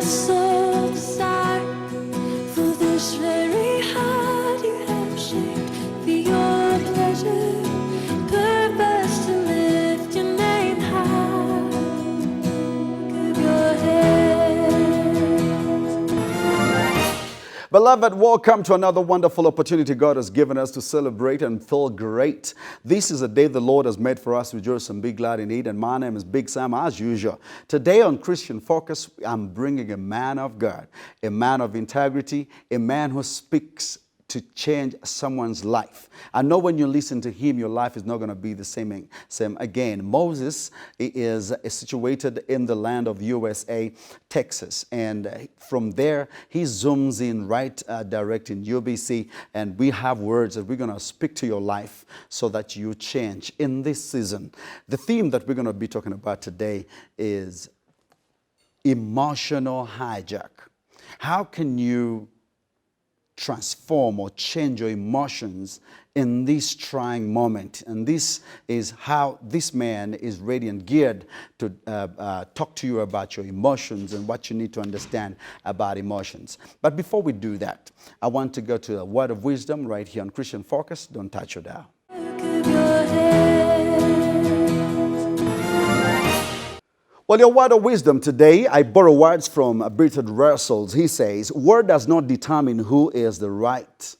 so desired, for this very heart you have shaped for your pleasure, purpose to lift your name high. Keep your head. Beloved, welcome to another wonderful opportunity God has given us to celebrate and feel great. This is a day the Lord has made for us to rejoice and be glad in it. And my name is Big Sam, as usual. Today on Christian Focus, I'm bringing a man of God, a man of integrity, a man who speaks to change someone's life. I know when you listen to him, your life is not going to be the same again. Moses is situated in the land of USA, Texas. And from there, he zooms in right direct in UBC. And we have words that we're going to speak to your life so that you change in this season. The theme that we're going to be talking about today is emotional hijack. How can you transform or change your emotions in this trying moment? And this is how this man is ready and geared to talk to you about your emotions and what you need to understand about emotions. But before we do that, I want to go to a word of wisdom right here on Christian Focus. Don't touch your dial. Keep your head. Well, your word of wisdom today, I borrow words from Bertrand Russell. He says, word does not determine who is right,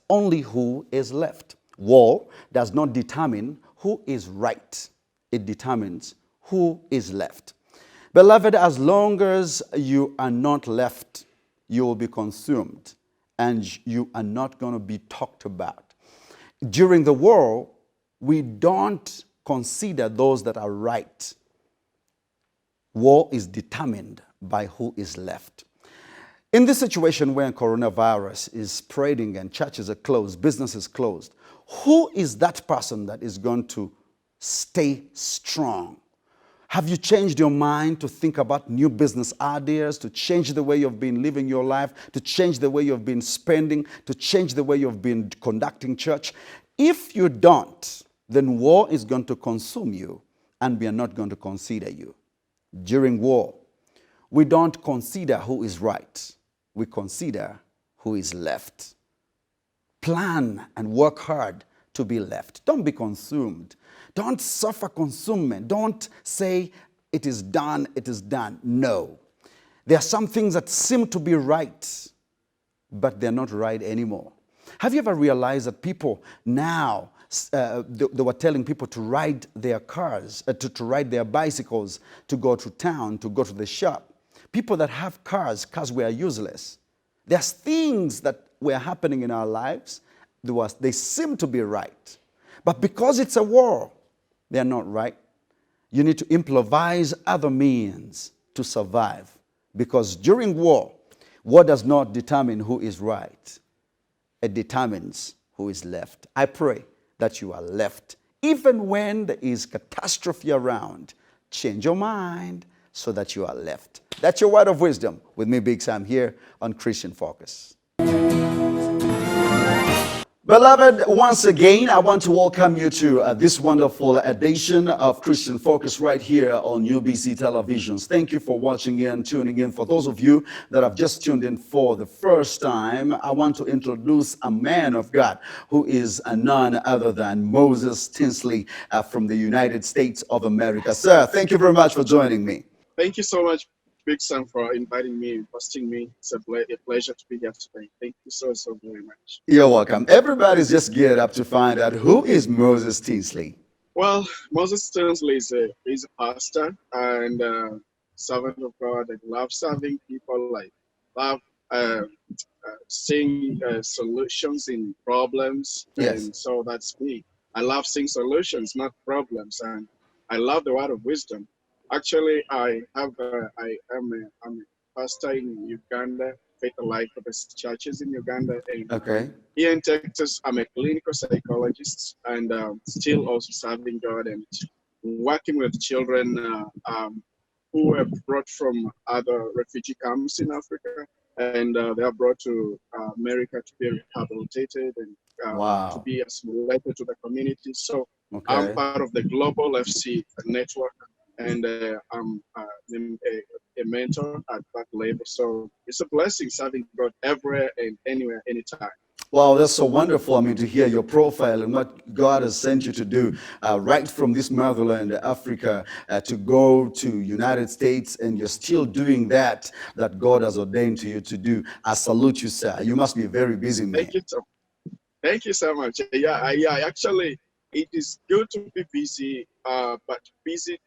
only who is left. War does not determine who is right. It determines who is left. Beloved, as long as you are not left, you will be consumed and you are not going to be talked about. During the war, we don't consider those that are right. War is determined by who is left. In this situation where coronavirus is spreading and churches are closed, businesses closed, who is that person that is going to stay strong? Have you changed your mind to think about new business ideas, to change the way you've been living your life, to change the way you've been spending, to change the way you've been conducting church? If you don't, then war is going to consume you and we are not going to consider you. During war, we don't consider who is right. We consider who is left. Plan and work hard to be left. Don't be consumed. Don't suffer consumption. Don't say it is done, it is done. No. There are some things that seem to be right, but they're not right anymore. Have you ever realized that people now, they were telling people to ride their cars, to ride their bicycles, to go to town, to go to the shop. People that have cars were useless. There's things that were happening in our lives, they seem to be right. But because it's a war, they're not right. You need to improvise other means to survive. Because during war does not determine who is right. It determines who is left. I pray that you are left. Even when there is catastrophe around, change your mind so that you are left. That's your word of wisdom with me, Big Sam, here on Christian Focus. Beloved, once again, I want to welcome you to this wonderful edition of Christian Focus right here on UBC Televisions. Thank you for watching in, tuning in. For those of you that have just tuned in for the first time, I want to introduce a man of God who is none other than Moses Tinsley from the United States of America. Sir, thank you very much for joining me. Thank you so much, Big Sam, for inviting me and hosting me. It's a pleasure to be here today. Thank you so very much. You're welcome. Everybody's just geared up to find out who is Moses Tinsley. Well, Moses Tinsley is a pastor and servant of God. I love serving people. I love seeing solutions in problems. Yes. And so that's me. I love seeing solutions, not problems. And I love the word of wisdom. Actually, I'm a pastor in Uganda, Faith Alive for the churches in Uganda. And Okay. here in Texas, I'm a clinical psychologist and still also serving God and working with children who were brought from other refugee camps in Africa. And they are brought to America to be rehabilitated and to be assimilated to the community. So Okay. I'm part of the Global FC network. And I'm a mentor at that level. So it's a blessing serving God everywhere and anywhere, anytime. Wow, that's so wonderful. I mean, to hear your profile and what God has sent you to do, right from this motherland, Africa, to go to United States, and you're still doing that God has ordained to you to do. I salute you, sir. You must be a very busy man. Thank you so, thank you so much. Yeah. Actually, it is good to be busy, but busy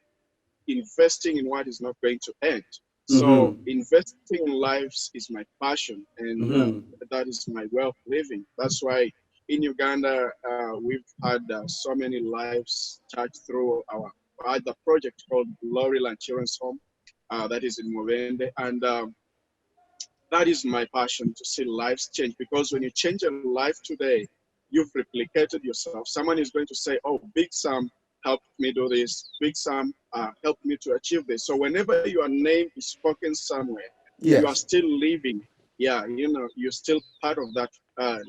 investing in what is not going to end. So Mm-hmm. investing in lives is my passion, and Mm-hmm. that is my way of living. That's why in Uganda we've had so many lives touched through our other project called Glory Land Children's Home, that is in Movende, and that is my passion, to see lives change. Because when you change a life today, you've replicated yourself. Someone is going to say, "Oh, Big Sam helped me do this. Big Sam helped me to achieve this." So whenever your name is spoken somewhere, you are Yes. still living. Yeah, you're still part of that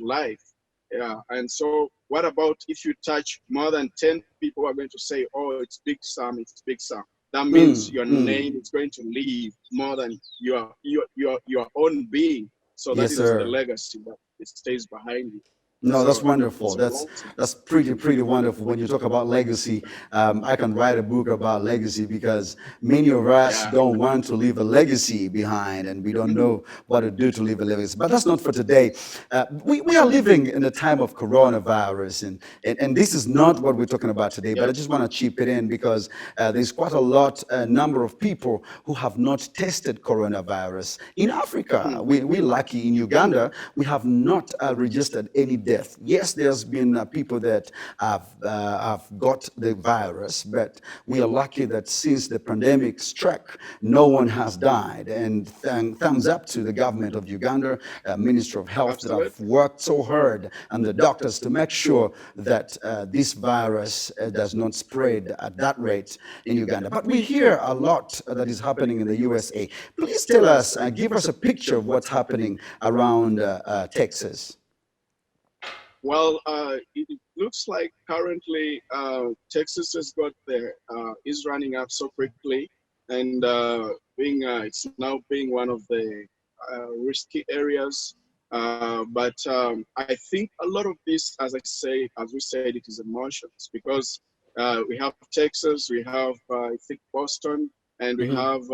life. Yeah, and so what about if you touch more than 10 people who are going to say, "Oh, it's Big Sam, it's Big Sam." That means Mm, your mm. name is going to live more than your own being. So that Yes, is the sir. legacy that it stays behind you. No, that's So wonderful. it's a blessing. That's pretty wonderful. When you talk about legacy, I can write a book about legacy, because many of us Yeah. don't want to leave a legacy behind, and we don't know what to do to leave a legacy. But that's not for today. We are living in a time of coronavirus, and this is not what we're talking about today. But I Yep. just want to chip it in, because there's quite a lot, number of people who have not tested coronavirus in Africa. We're lucky. In Uganda, we have not registered any death. Yes, there's been people that have got the virus, but we are lucky that since the pandemic struck, no one has died. And thumbs up to the government of Uganda, Ministry of Health, that have Absolutely. worked so hard, and the doctors, to make sure that this virus does not spread at that rate in Uganda. But we hear a lot that is happening in the USA. Please tell us, give us a picture of what's happening around Texas. Well, it looks like currently Texas has got there, is running up so quickly, and being it's now being one of the risky areas. But I think a lot of this, as we said, it is emotions, because we have Texas, we have I think Boston, and we Mhm. have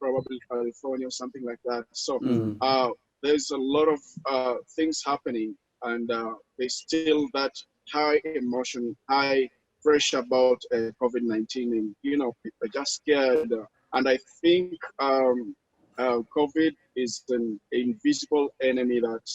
probably California or something like that. So Mm. there's a lot of things happening, and there's still that high emotion, high pressure about COVID-19, and people are just scared. And I think COVID is an invisible enemy that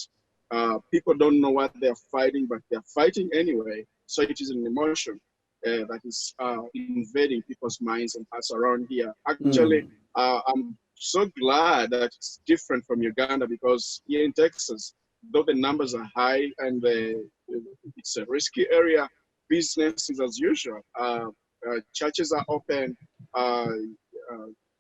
people don't know what they're fighting, but they're fighting anyway. So it is an emotion that is invading people's minds and hearts around here. Actually, Mm. I'm so glad that it's different from Uganda, because here in Texas, though the numbers are high and it's a risky area, business is as usual. Churches are open.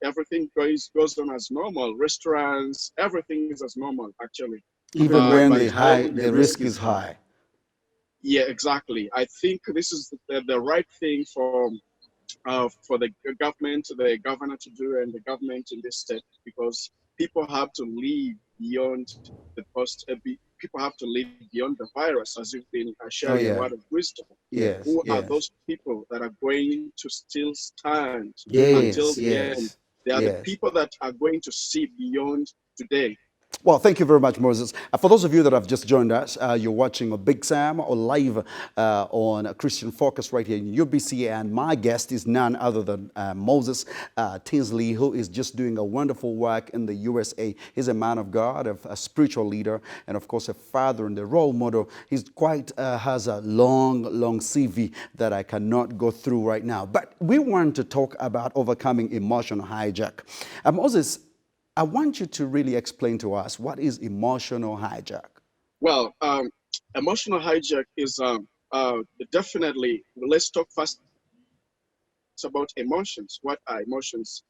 Everything goes on as normal. Restaurants, everything is as normal, actually. Even when But all the the risk, risk is high. yeah, exactly. I think this is the right thing for the government, the governor to do, and the government in this state, because people have to live beyond the people have to live beyond the virus, as you've been Oh sharing a yeah. word of wisdom. Yes. Who are Yes. those people that are going to still stand until Yes. the end? Yes. They are the Yes. people that are going to see beyond today. Well, thank you very much, Moses. For those of you that have just joined us, you're watching a Big Sam or live on Christian Focus right here in UBC, and my guest is none other than Moses Tinsley, who is just doing a wonderful work in the USA. He's a man of God, a spiritual leader, and of course a father and a role model. He's quite has a long CV that I cannot go through right now. But we want to talk about overcoming emotional hijack. Moses, I want you to really explain to us what is emotional hijack. Well, emotional hijack is definitely. Let's talk first about emotions. What are emotions?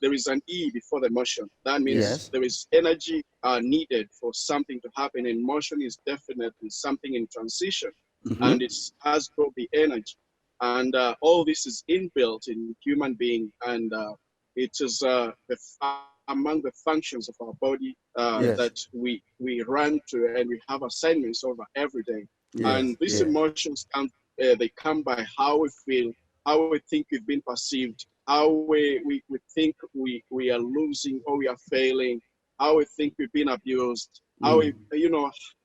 There is an E before the emotion. That means Yes. there is energy needed for something to happen. And emotion is definitely something in transition, and it has got the energy. And all this is inbuilt in human being, and it is among the functions of our body Yes. that we run to, and we have assignments over every day. Yes. And these Yes. emotions come, they come by how we feel, how we think we've been perceived, how we think we are losing or we are failing, how we think we've been abused, how we,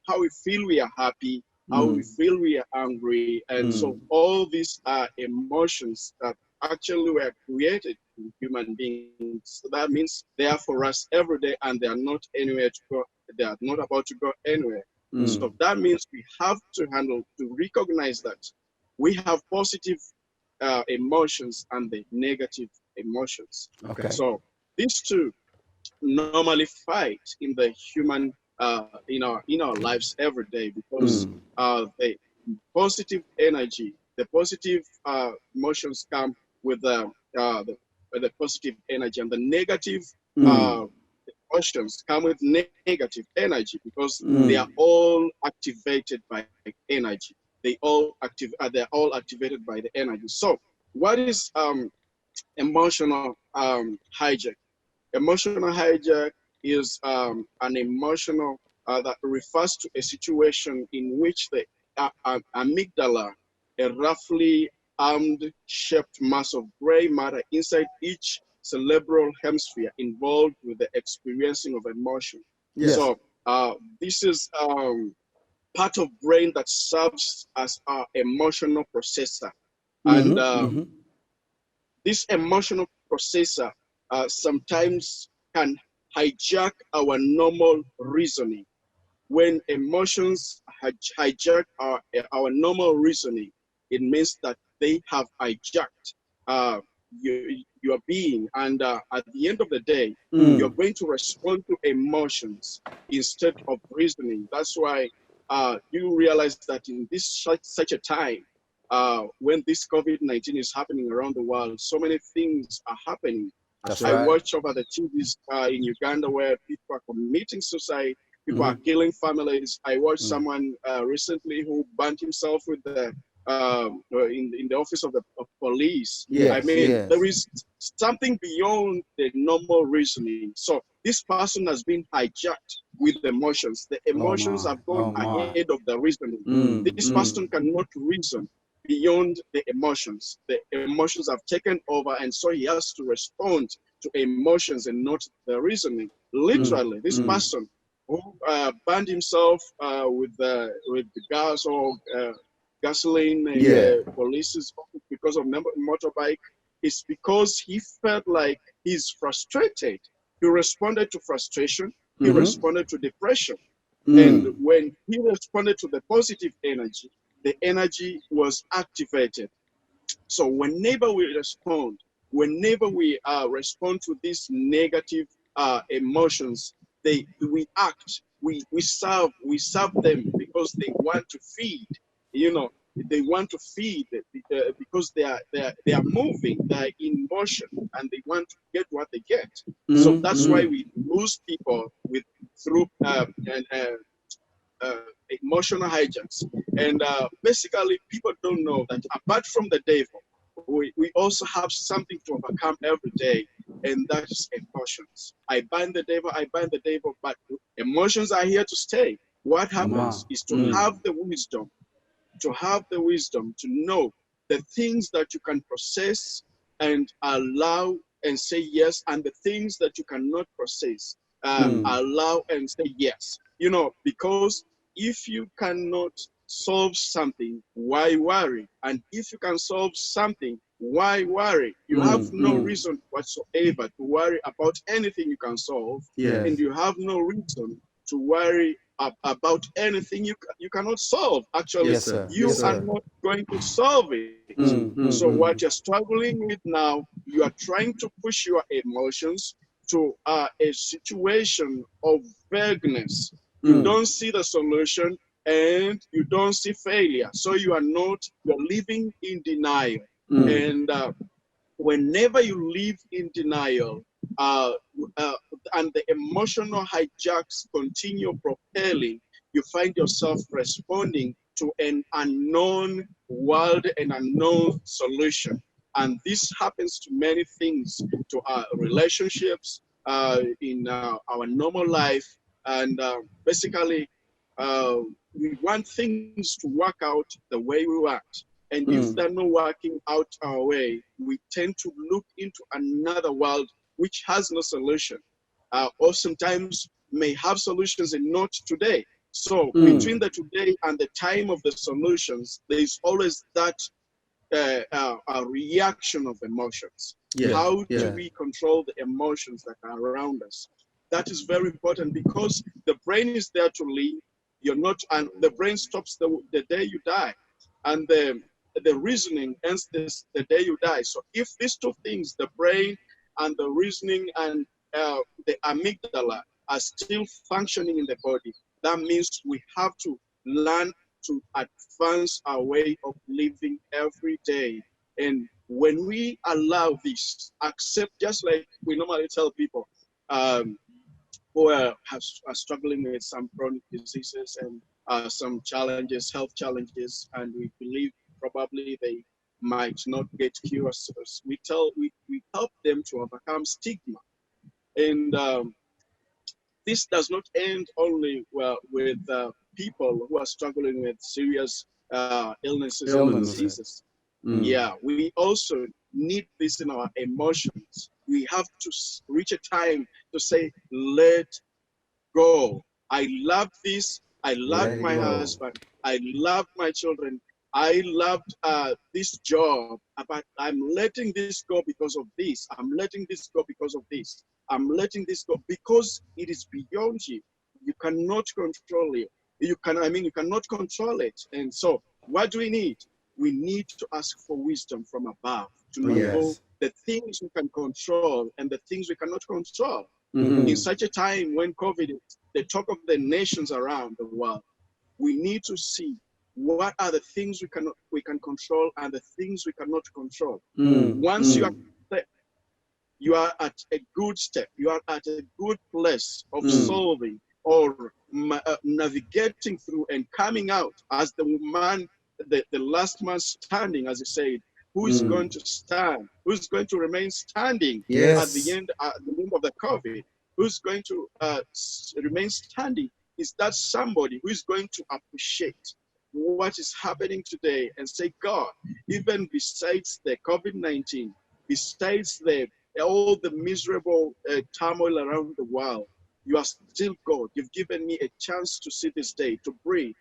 how we feel we are happy, how we feel we are angry. And so all these are emotions that actually were created in human beings. So that means they are for us every day, and they are not anywhere to go. They are not about to go anywhere. So that means we have to recognize that we have positive emotions and the negative emotions. Okay. So these two normally fight in the human in our lives every day, because the positive energy, the positive emotions come with the positive energy, and the negative uh, emotions come with negative energy, because they are all activated by energy. They're all activated by the energy. So what is emotional hijack? Emotional hijack is an emotional that refers to a situation in which the amygdala, a roughly armed shaped mass of gray matter inside each cerebral hemisphere involved with the experiencing of emotion. Yes. So this is part of brain that serves as our emotional processor. And this emotional processor sometimes can hijack our normal reasoning. When emotions hijack our normal reasoning, it means that they have hijacked uh, your being. And at the end of the day, you're going to respond to emotions instead of reasoning. That's why you realize that in this such a time, when this COVID-19 is happening around the world, so many things are happening. That's I right. watch over the TVs in Uganda where people are committing suicide, people are killing families. I watched someone recently who burned himself with the in the office of police. I Yes. mean, Yes. there is something beyond the normal reasoning. So this person has been hijacked with emotions. The Oh emotions my. have gone Oh my. ahead of the reasoning. This person cannot reason beyond the emotions. The emotions have taken over, and so he has to respond to emotions and not the reasoning. Literally, this person who burned himself with the gas or gasoline in Yeah. the police's office because of motorbike, is because he felt like he's frustrated. He responded to frustration. He responded to depression. And when he responded to the positive energy, the energy was activated. So whenever we respond to these negative emotions, we act, we serve them because they want to feed. You know, they want to feed because they are moving, they are in motion, and they want to get what they get. So that's why we lose people with through uh, emotional hijacks. And basically, people don't know that apart from the devil, we also have something to overcome every day, and that is emotions. I bind the devil, but emotions are here to stay. What happens Wow. is to have the wisdom, to know the things that you can process and allow and say yes, and the things that you cannot process, allow and say yes. You know, because if you cannot solve something, why worry? And if you can solve something, why worry? You have no reason whatsoever to worry about anything you can solve, Yes. and you have no reason to worry about anything you cannot solve. Actually, Yes, sir. you Yes, are sir. not going to solve it. So what you're struggling with now, you are trying to push your emotions to a situation of vagueness. You don't see the solution and you don't see failure. So you're living in denial. And whenever you live in denial, uh, uh, and the emotional hijacks continue propelling, you find yourself responding to an unknown world, an unknown solution. And this happens to many things, to our relationships, in our normal life. And basically, uh, we want things to work out the way we want. And if they're not working out our way, we tend to look into another world which has no solution, or sometimes may have solutions and not today. So between the today and the time of the solutions, there is always that a reaction of emotions. Yeah, How do yeah. we control the emotions that are around us? That is very important because the brain is there to live. You're not, and the brain stops the day you die, and the reasoning ends the day you die. So if these two things, the brain and the reasoning and the amygdala, are still functioning in the body, that means we have to learn to advance our way of living every day. And when we allow this, accept, just like we normally tell people who are struggling with some chronic diseases and some challenges, health challenges, and we believe probably they might not get cures. We help them to overcome stigma. And this does not end only with people who are struggling with serious illnesses and Illnesses. diseases. Yeah, we also need this in our emotions. We have to reach a time to say, let go. I love this. I loved Let it my go. husband. I loved my children. I loved this job, but I'm letting this go because of this. I'm letting this go because of this. I'm letting this go because it is beyond you. You cannot control it. You cannot control it. And so, what do we need? We need to ask for wisdom from above to Oh, know Yes. yes. the things we can control and the things we cannot control. In Mm. such a time when COVID is the talk of the nations around the world, we need to see what are the things we can control and the things we cannot control. Once you are at a good step, you are at a good place of solving or navigating through and coming out as the last man standing, as he said. Who is going to stand? Who's going to remain standing at Yes. the end of the COVID? Who's going to remain standing? Is that somebody who is going to appreciate what is happening today and say, God, even besides the COVID-19, besides all the miserable turmoil around the world, you are still God. You've given me a chance to see this day, to breathe.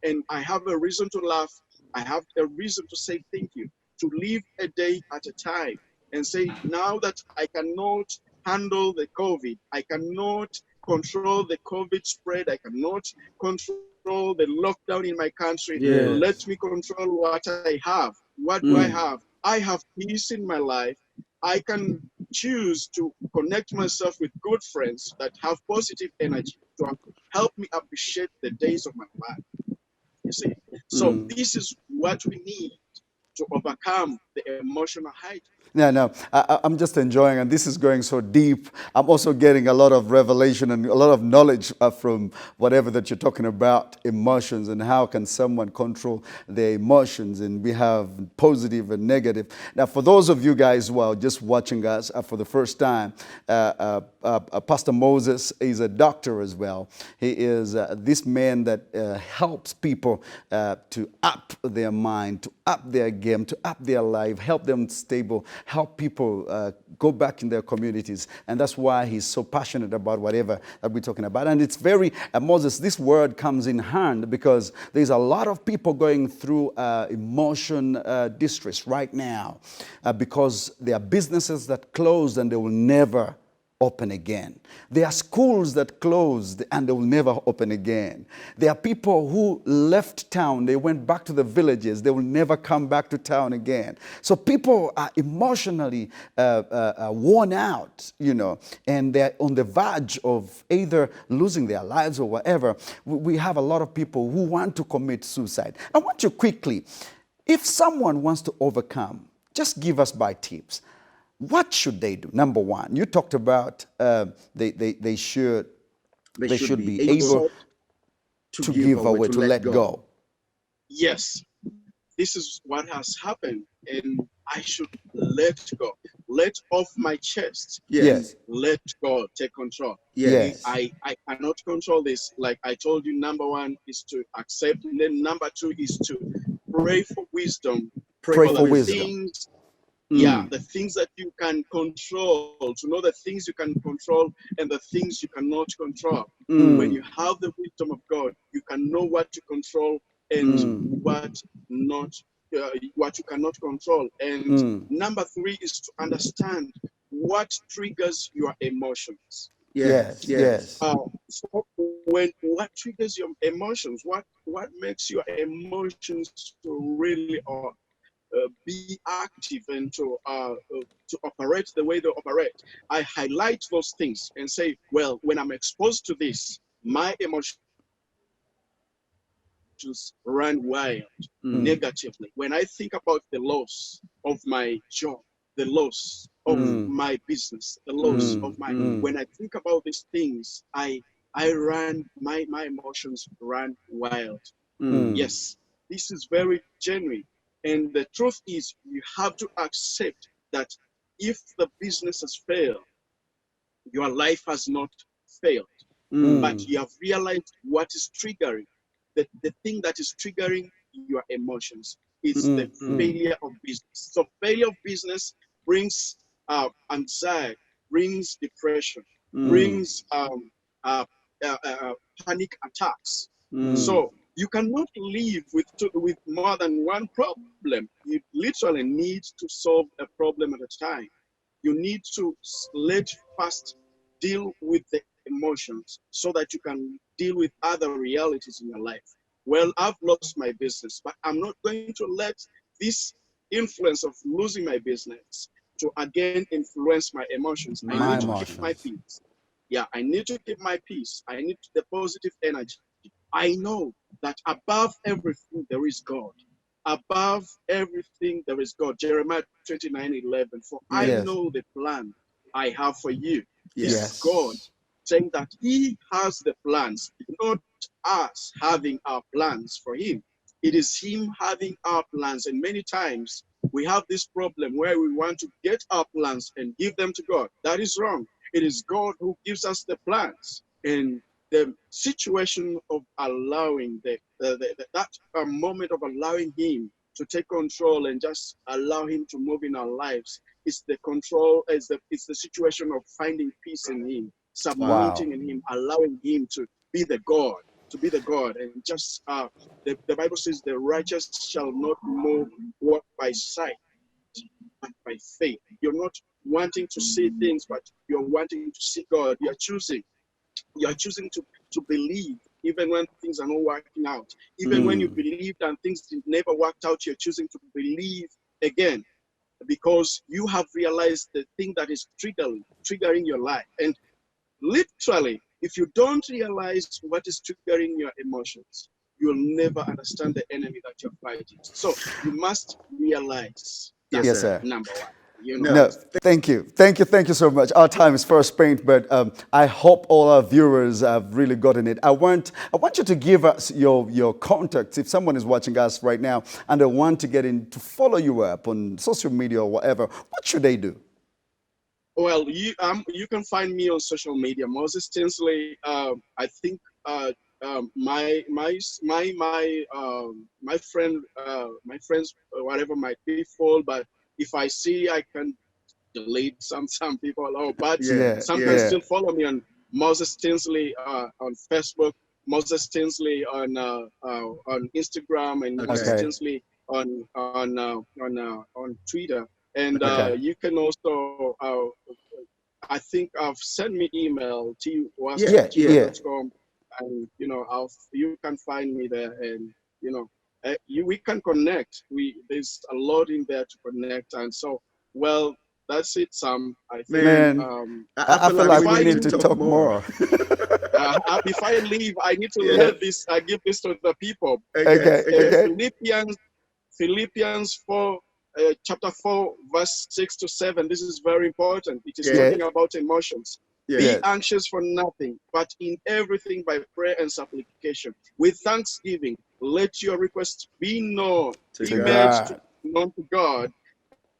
And I have a reason to laugh. I have a reason to say thank you, to live a day at a time and say, now that I cannot handle the COVID, I cannot control the COVID spread, I cannot control the lockdown in my country, let Yes. me control what I have. What do I have? I have peace in my life. I can choose to connect myself with good friends that have positive energy to help me appreciate the days of my life. You see, so this is what we need to overcome the emotional height. No, no, I'm just enjoying, and this is going so deep. I'm also getting a lot of revelation and a lot of knowledge from whatever that you're talking about, emotions, and how can someone control their emotions. And we have positive and negative. Now, for those of you guys who are just watching us for the first time, Pastor Moses is a doctor as well. He is this man that helps people to up their mind, to up their game, to up their life, help them stable, help people go back in their communities. And that's why he's so passionate about whatever that we're talking about. And it's very, Moses, this word comes in hand because there's a lot of people going through emotion distress right now because there are businesses that closed and they will never open again. There are schools that closed and they will never open again. There are people who left town, they went back to the villages, they will never come back to town again. So people are emotionally worn out, you know, and they're on the verge of either losing their lives or whatever. We have a lot of people who want to commit suicide. I want you quickly, if someone wants to overcome, just give us by tips. What should they do? Number one, you talked about they should be able So, to give away, to let go. yes, this is what has happened, and I should let go, let off my chest, and Yes. let God take control. Yes. I cannot control this. Like I told you, number one is to accept, and then number two is to pray for wisdom Pray for for the wisdom. things, yeah, Mm. the things that you can control, to know the things you can control and the things you cannot control. When Mm. you have the wisdom of God, you can know what to control and Mm. what not, what you cannot control. And Mm. number three is to understand what triggers your emotions. Yes. Yes. So when what triggers your emotions, what makes your emotions to really be active and to operate the way they operate. I highlight those things and say, well, when I'm exposed to this, my emotions run wild Mm. negatively. When I think about the loss of my job, the loss of Mm. my business, the loss Mm. of my, Mm. when I think about these things, I run, my emotions run wild. Mm. Yes, this is very genuine. And the truth is, you have to accept that if the business has failed, your life has not failed, but Mm. you have realized what is triggering. The thing that is triggering your emotions is the Mm. Mm. failure of business. So, failure of business brings anxiety, brings depression, Mm. brings uh, panic attacks. Mm. So, you cannot live with more than one problem. You literally need to solve a problem at a time. You need to let first deal with the emotions so that you can deal with other realities in your life. Well, I've lost my business, but I'm not going to let this influence of losing my business to again influence my emotions. I My need to keep my emotions. peace. Yeah, I need to keep my peace. I need the positive energy. I know that above everything there is God. Above everything there is God. Jeremiah 29:11. For I Yes. know the plan I have for you. This is God Yes. saying that He has the plans, not us having our plans for Him. It is Him having our plans. And many times we have this problem where we want to get our plans and give them to God. That is wrong. It is God who gives us the plans. And the situation of allowing that moment of allowing Him to take control and just allow Him to move in our lives is the control, is the situation of finding peace in Him, Wow. submitting in Him, allowing Him to be the God, and just the Bible says the righteous shall not move walk by sight, but by faith. You're not wanting to see things, but you're wanting to see God. You're choosing to believe even when things are not working out. Even when you Mm. believed and things never worked out, you're choosing to believe again because you have realized the thing that is triggering your life. And literally, if you don't realize what is triggering your emotions, you will never understand the enemy that you're fighting. So you must realize that, Yes, sir. number one. No, thank you. Thank you so much. Our time is first spent, but I hope all our viewers have really gotten it. I want you to give us your contacts. If someone is watching us right now and they want to get in to follow you up on social media or whatever, what should they do? Well, you can find me on social media, Moses Tinsley. I think my friends whatever might be full, but if I see I can delete some people. Oh, but Yeah, some can yeah. still follow me on Moses Tinsley on Facebook, Moses Tinsley on Instagram, and Moses Okay. Tinsley on Twitter. And Okay. you can also I think I've sent me email to Yeah, at yeah. gmail.com, and you can find me there, and we can connect. There's a lot in there to connect, and so well, that's it, Sam. I think Man, I feel like if we I need to leave, talk more. if I leave, I need to let this. I give this to the people. Okay, okay. Philippians 4, chapter 4, verse 6 to 7. This is very important. It is Yes, talking about emotions. Be yes. anxious for nothing, but in everything by prayer and supplication, with thanksgiving, let your request be known, To be made God. known to God,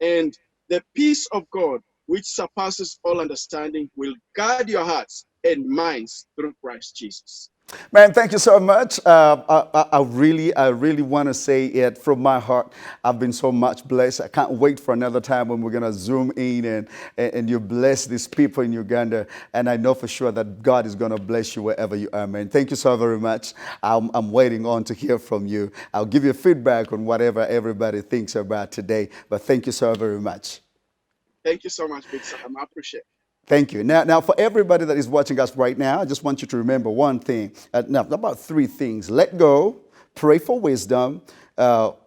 and the peace of God, which surpasses all understanding, will guard your hearts and minds through Christ Jesus. Man, thank you so much. I really want to say it from my heart. I've been so much blessed. I can't wait for another time when we're going to zoom in and you bless these people in Uganda. And I know for sure that God is going to bless you wherever you are, man. Thank you so very much. I'm waiting on to hear from you. I'll give you feedback on whatever everybody thinks about today. But thank you so very much. Thank you so much, Big Sam. I appreciate it. Thank you. Now, for everybody that is watching us right now, I just want you to remember one thing. Now, about three things. Let go, pray for wisdom, know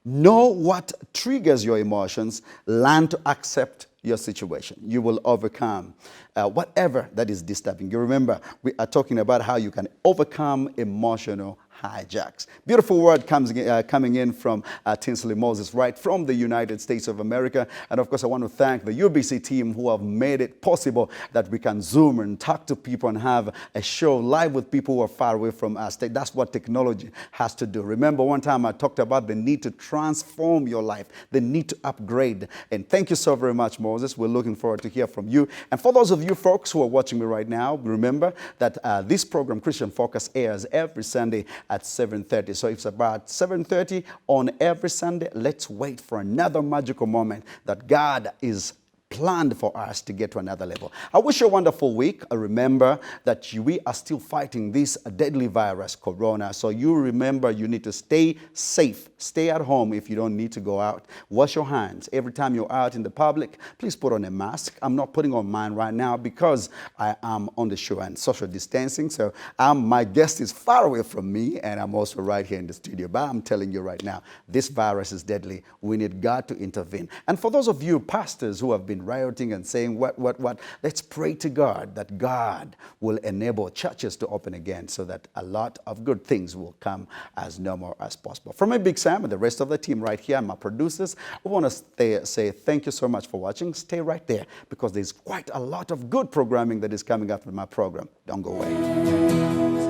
what triggers your emotions, learn to accept your situation. You will overcome whatever that is disturbing you. Remember, we are talking about how you can overcome emotional hijacks. Beautiful word coming in from Tinsley Moses, right from the United States of America. And of course, I want to thank the UBC team who have made it possible that we can Zoom and talk to people and have a show live with people who are far away from us. That's what technology has to do. Remember, one time I talked about the need to transform your life, the need to upgrade. And thank you so very much, Moses. We're looking forward to hear from you. And for those of you folks who are watching me right now, remember that this program, Christian Focus, airs every Sunday at 7:30. So it's about 7:30 on every Sunday. Let's wait for another magical moment that God is planned for us to get to another level. I wish you a wonderful week. Remember that we are still fighting this deadly virus, Corona. So you remember you need to stay safe. Stay at home if you don't need to go out. Wash your hands. Every time you're out in the public, please put on a mask. I'm not putting on mine right now because I am on the show and social distancing. So my guest is far away from me and I'm also right here in the studio. But I'm telling you right now, this virus is deadly. We need God to intervene. And for those of you pastors who have been rioting and saying what, let's pray to God that God will enable churches to open again so that a lot of good things will come as normal as possible. From me, Big Sam, and the rest of the team right here and my producers, I want to say thank you so much for watching. Stay right there because there's quite a lot of good programming that is coming up in my program. Don't go away.